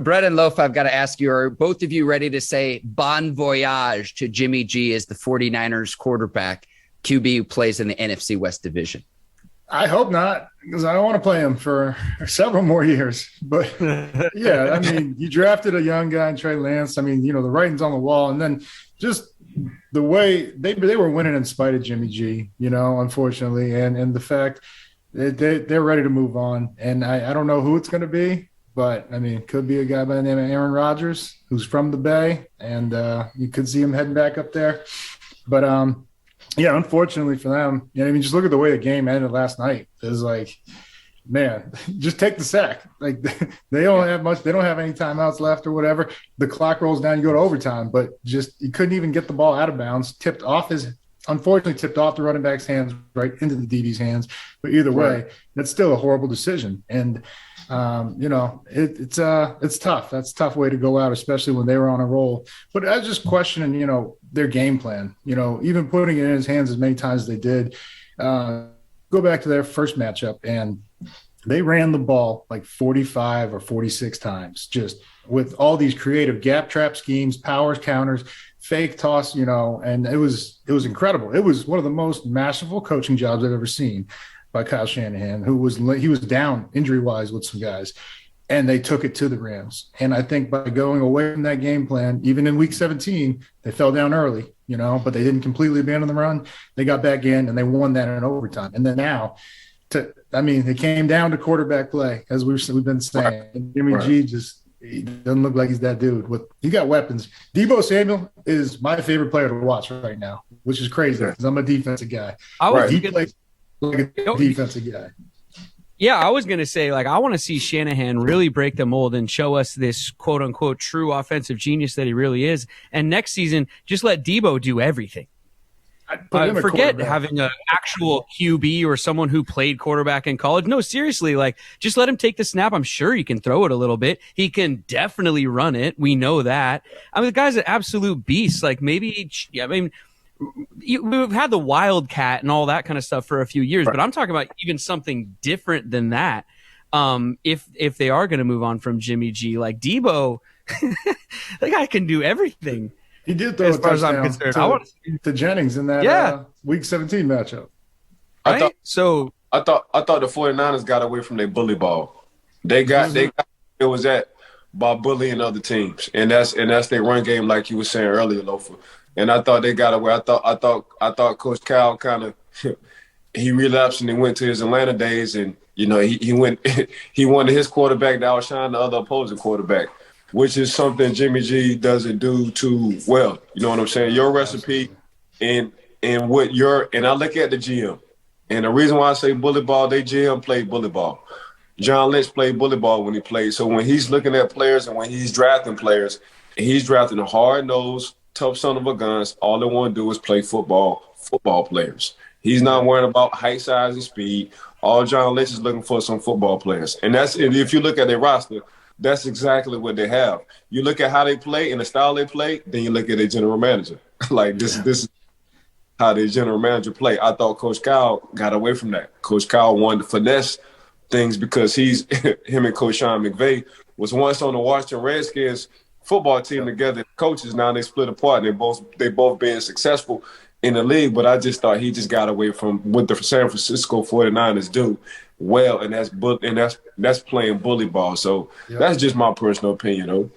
Brett and Lofa, I've got to ask you, are both of you ready to say bon voyage to Jimmy G as the 49ers quarterback, QB who plays in the NFC West Division? I hope not, because I don't want to play him for several more years. But, yeah, I mean, you drafted a young guy in Trey Lance. I mean, the writing's on the wall. And then just the way they were winning in spite of Jimmy G, unfortunately. And the fact that they're ready to move on. And I don't know who it's going to be, but, I mean, it could be a guy by the name of Aaron Rodgers, who's from the Bay. And you could see him heading back up there. But, yeah, unfortunately for them, just look at the way the game ended last night. It was like, man, just take the sack. Like they don't have much. They don't have any timeouts left or whatever. The clock rolls down, you go to overtime, but just you couldn't even get the ball out of bounds. Unfortunately tipped off the running back's hands right into the DB's hands. But either way, that's still a horrible decision. And it's tough. That's a tough way to go out, especially when they were on a roll. But I was just questioning, their game plan, even putting it in his hands as many times as they did. Go back to their first matchup, and they ran the ball like 45 or 46 times, just with all these creative gap trap schemes, powers, counters, fake toss, and it was incredible. It was one of the most masterful coaching jobs I've ever seen by Kyle Shanahan, he was down injury-wise with some guys, and they took it to the Rams. And I think by going away from that game plan, even in Week 17, they fell down early, but they didn't completely abandon the run. They got back in, and they won that in overtime. And then now, it came down to quarterback play, as we've been saying. And Jimmy G he doesn't look like he's that dude. He got weapons. Deebo Samuel is my favorite player to watch right now, which is crazy because I'm a defensive guy. He plays like a defensive guy. Yeah, I was going to say, I want to see Shanahan really break the mold and show us this quote-unquote true offensive genius that he really is. And next season, just let Deebo do everything. Forget having an actual QB or someone who played quarterback in college. No, seriously, just let him take the snap. I'm sure he can throw it a little bit. He can definitely run it. We know that. I mean, the guy's an absolute beast. We've had the Wildcat and all that kind of stuff for a few years, but I'm talking about even something different than that. If they are going to move on from Jimmy G, like Deebo, the guy can do everything. He did throw a touchdown to Jennings in that Week 17 matchup. I thought the 49ers got away from their bully ball. They got it was that by bullying other teams, and that's their run game, like you were saying earlier, Lofa. And I thought they got away. I thought Coach Cal kind of he relapsed and he went to his Atlanta days, and he wanted his quarterback to outshine the other opposing quarterback, which is something Jimmy G doesn't do too well. You know what I'm saying? Your recipe and I look at the GM, and the reason why I say bully ball, they GM played bully ball. John Lynch played bully ball when he played. So when he's looking at players and when he's drafting players, and he's drafting a hard-nosed, tough son of a guns, all they want to do is play football players. He's not worrying about height, size, and speed. All John Lynch is looking for some football players. And if you look at their roster, that's exactly what they have. You look at how they play and the style they play, then you look at their general manager. This is how their general manager play. I thought Coach Kyle got away from that. Coach Kyle wanted to finesse things because him and Coach Sean McVay was once on the Washington Redskins football team together, coaches. Now they split apart. They both being successful in the league, but I just thought he just got away from what the San Francisco 49ers do well, and that's playing bully ball. So that's just my personal opinion, though.